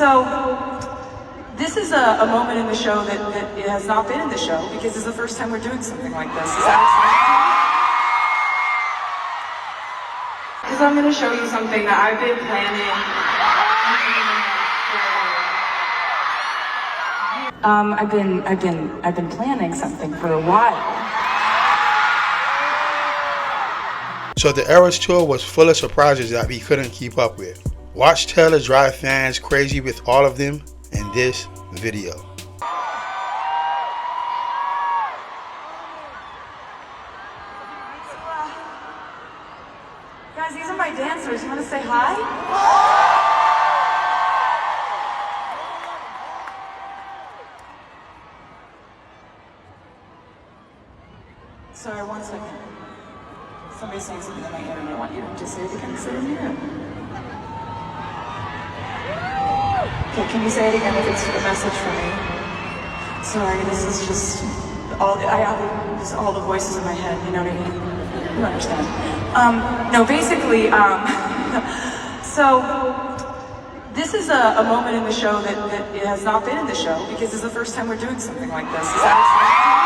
So, this is a moment in the show that it has not been in the show because it's the first time we're doing something like this. Is that exciting? Because I'm going to show you something that I've been planning. I've been planning something for a while. So the Eras Tour was full of surprises that we couldn't keep up with. Watch Taylor drive fans crazy with all of them in this video. Guys, these are my dancers. You want to say hi? Sorry, one second. Somebody's saying something in my ear and I want you to just say it again. Say it again. Okay, can you say it again if it's a message for me? Sorry, this is just all the voices in my head, you know what I mean? You understand. No, basically, so this is a moment in the show that it has not been in the show because it's the first time we're doing something like this. Is that exciting?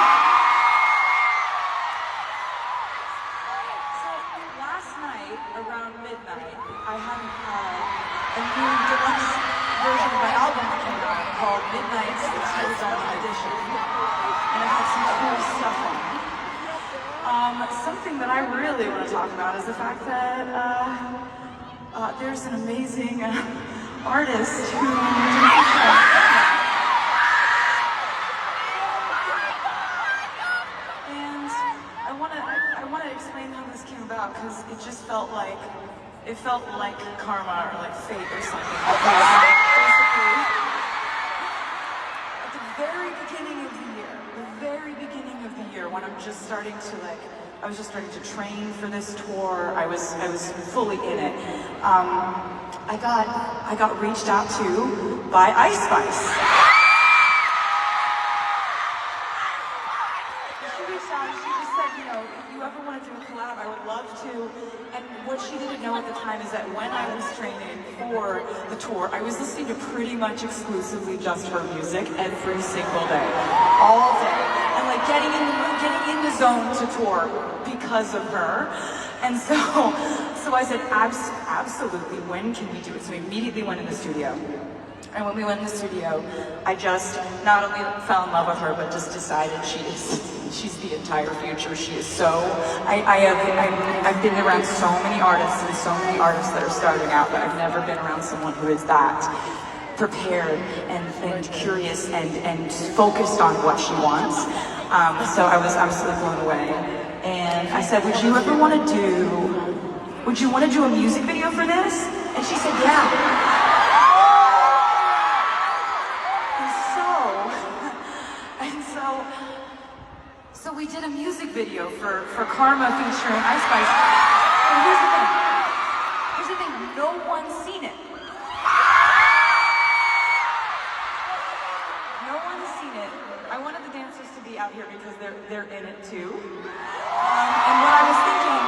Around midnight, I had a new deluxe version of my album that came out called Midnight's Arizona Edition, and it had some cool stuff on it. Something that I really want to talk about is the fact that there's an amazing artist who I want to explain how this came about because it just felt like karma or like fate or something. Basically, at the very beginning of the year, when I'm just starting to I was just starting to train for this tour. I was fully in it. I got reached out to by Ice Spice. I would love to, and what she didn't know at the time is that when I was training for the tour, I was listening to pretty much exclusively just her music every single day, all day, and like getting in the zone to tour because of her. And so I said, absolutely, when can we do it? So we immediately went in the studio. And when we went in the studio, I just not only fell in love with her, but just decided she's the entire future. She is so, I've been around so many artists and so many artists that are starting out, but I've never been around someone who is that prepared and curious and focused on what she wants. So I was absolutely blown away. And I said, would you want to do a music video for this? And she said, yeah. So we did a music video for Karma featuring Ice Spice. And here's the thing, no one's seen it. No one's seen it. I wanted the dancers to be out here because they're in it too. And what I was thinking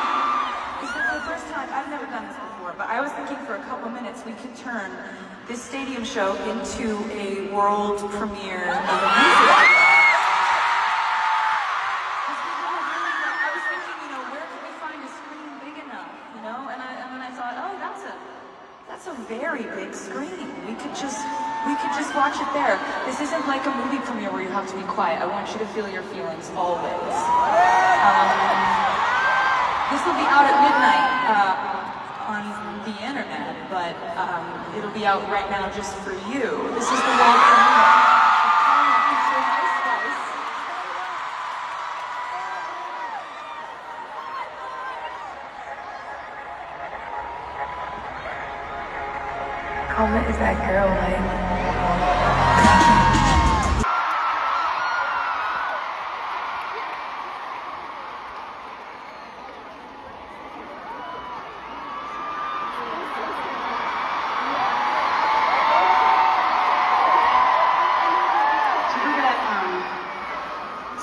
is that for the first time, I've never done this before, but I was thinking for a couple minutes we could turn this stadium show into a world premiere of a music video. That's a very big screen. We could just watch it there. This isn't like a movie premiere where you have to be quiet. I want you to feel your feelings always. This will be out at midnight on the internet, but it'll be out right now just for you. This is the world premiere. Karma is that girl, like.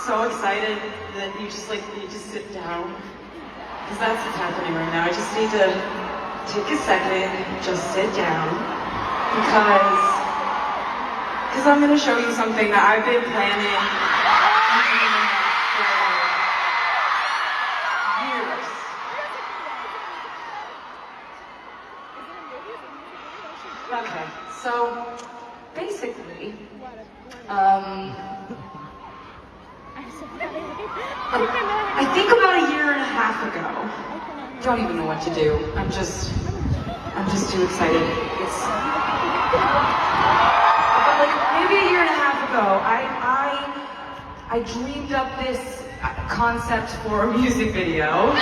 So excited that you just sit down, because that's what's happening right now. I just need to take a second, just sit down, because because I'm going to show you something that I've been planning for years. Okay, so basically, I think about a year and a half ago. Don't even know what to do. I'm just too excited. It's like maybe a year and a half ago. I dreamed up this concept for a music video.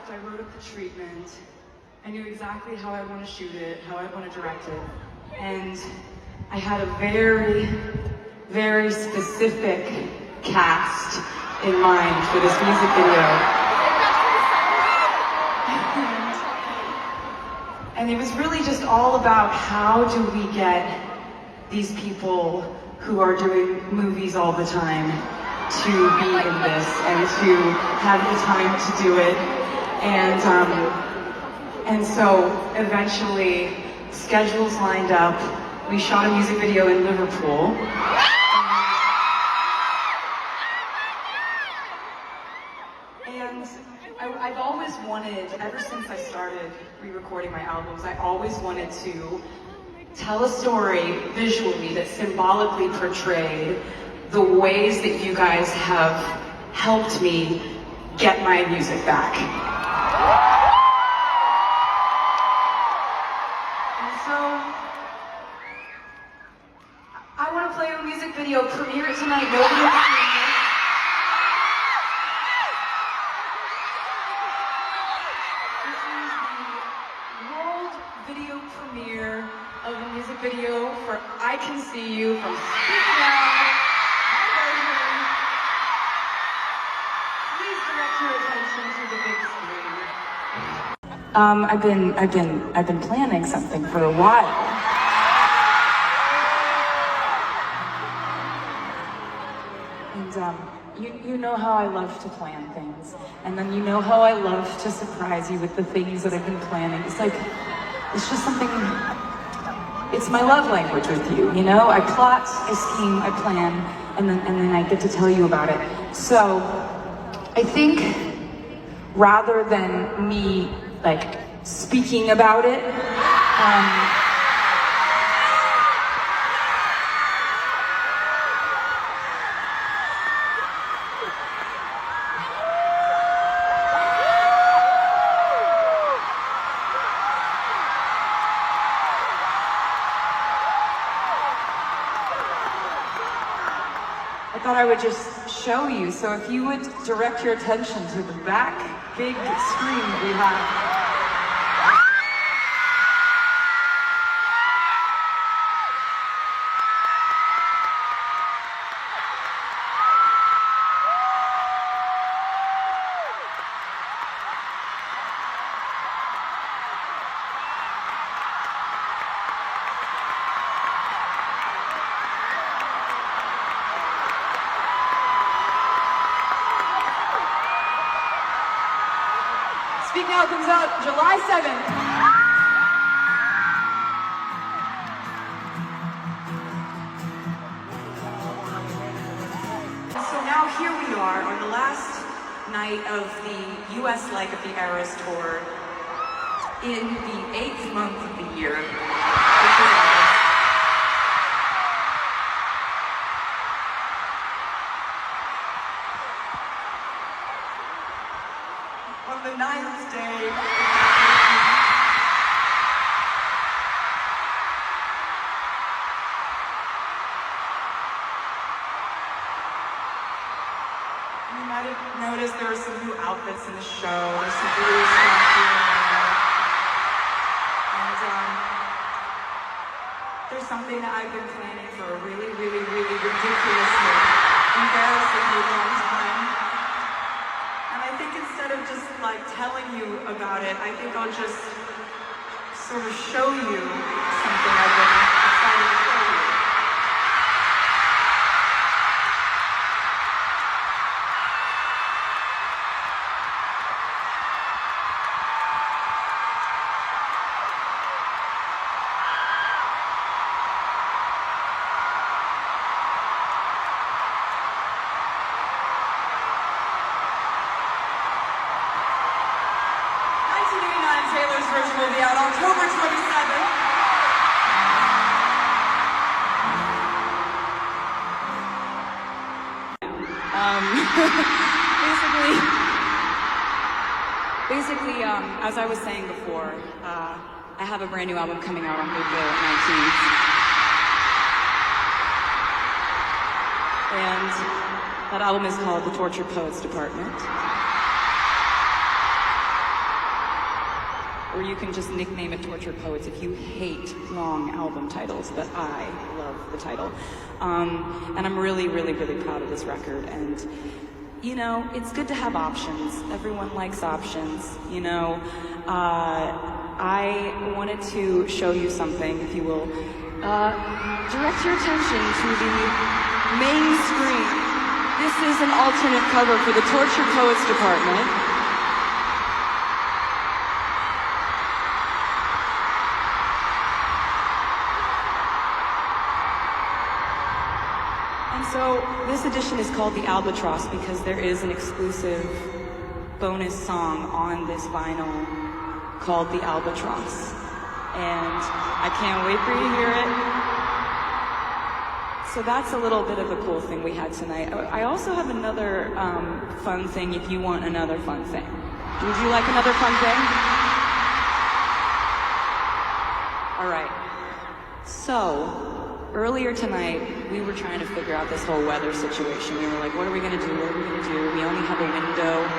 I wrote up the treatment. I knew exactly how I want to shoot it, how I want to direct it. And I had a very, very specific cast in mind for this music video. And it was really just all about how do we get these people who are doing movies all the time to be in this and to have the time to do it. And so eventually schedules lined up. We shot a music video in Liverpool. And I've always wanted, ever since I started re-recording my albums, I always wanted to tell a story visually that symbolically portrayed the ways that you guys have helped me get my music back. And so, I want to play a music video, premiere it tonight, nobody will see it. This is the world video premiere of a music video for I Can See You from Speak Now. Please direct your attention to the big screen. I've been planning something for a while. And you know how I love to plan things, and then you know how I love to surprise you with the things that I've been planning. It's just something. It's my love language with you, you know? I plot, I scheme, I plan, and then I get to tell you about it. So, I think rather than me, like, speaking about it, I thought I would just show you. So if you would direct your attention to the back big screen that we have. Speak Now comes out July 7th. So now here we are on the last night of the US leg of the Eras Tour in the 8th month of the year. On the 9th day, you might have noticed there were some new outfits in the show. There's some blue stuff here and there. And there's something that I've been planning for a really, really, really ridiculously, embarrassingly long time. And I think instead of just like telling you about it, I think I'll just sort of show you something I've been excited to show you. version will be out October 27th. Basically, as I was saying before, I have a brand new album coming out on April 19th. And that album is called The Tortured Poets Department. Or you can just nickname it Tortured Poets if you hate long album titles, but I love the title. And I'm really, really, really proud of this record. And, you know, it's good to have options. Everyone likes options, you know. I wanted to show you something, if you will. Direct your attention to the main screen. This is an alternate cover for the Tortured Poets Department. So this edition is called The Albatross because there is an exclusive bonus song on this vinyl called The Albatross. And I can't wait for you to hear it. So that's a little bit of a cool thing we had tonight. I also have another fun thing if you want another fun thing. Would you like another fun thing? All right. So, earlier tonight, we were trying to figure out this whole weather situation. We were like, what are we gonna do? What are we gonna do? We only have a window.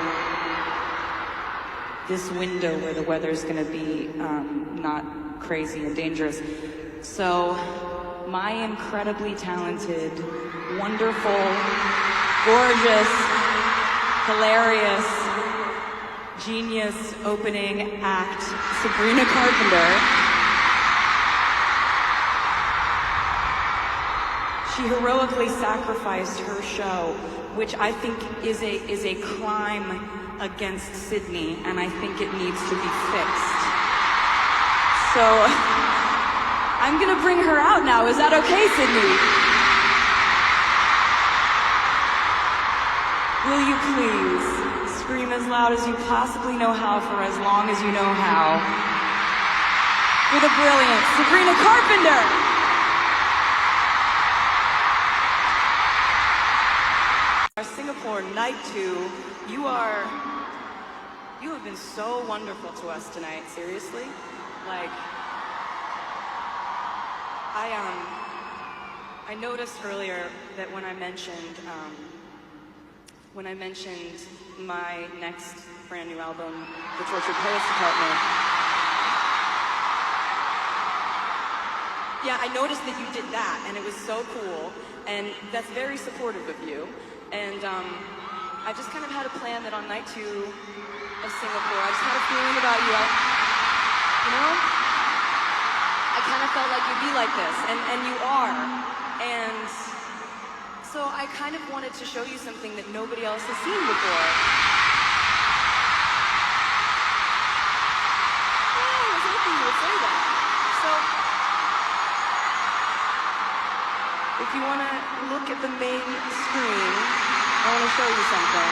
This window where the weather's gonna be not crazy and dangerous. So, my incredibly talented, wonderful, gorgeous, hilarious, genius opening act, Sabrina Carpenter, she heroically sacrificed her show, which I think is a crime against Sydney, and I think it needs to be fixed. So, I'm gonna bring her out now. Is that okay, Sydney? Will you please scream as loud as you possibly know how for as long as you know how? For the brilliant Sabrina Carpenter! Singapore Night 2, you have been so wonderful to us tonight, seriously. Like, I noticed earlier that when I mentioned my next brand new album, The Tortured Poets Department, yeah, I noticed that you did that, and it was so cool, and that's very supportive of you. And I just kind of had a plan that on night 2 of Singapore, I just had a feeling about you. You know? I kind of felt like you'd be like this, and you are. And so I kind of wanted to show you something that nobody else has seen before. Yeah, I was hoping you would say that. So, if you want to look at the main screen, I want to show you something.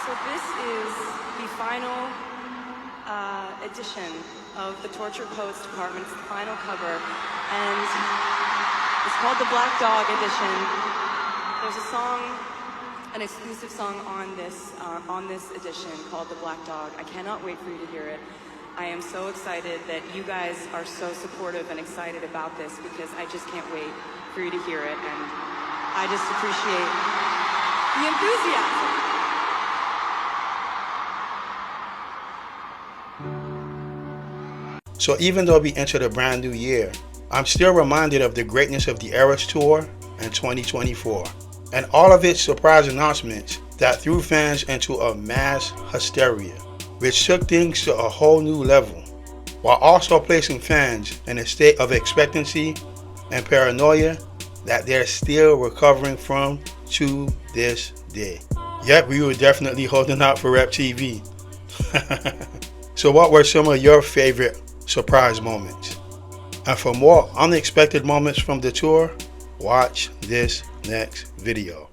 So this is the final edition of the Tortured Poets Department. It's the final cover, and it's called the Black Dog Edition. There's a song, an exclusive song on this edition called The Black Dog. I cannot wait for you to hear it. I am so excited that you guys are so supportive and excited about this because I just can't wait for you to hear it, and I just appreciate the enthusiasm. So even though we entered a brand new year, I'm still reminded of the greatness of the Eras Tour in 2024 and all of its surprise announcements that threw fans into a mass hysteria, which took things to a whole new level, while also placing fans in a state of expectancy and paranoia that they're still recovering from to this day. Yep, we were definitely holding out for Rep TV. So what were some of your favorite surprise moments. And for more unexpected moments from the tour, watch this next video.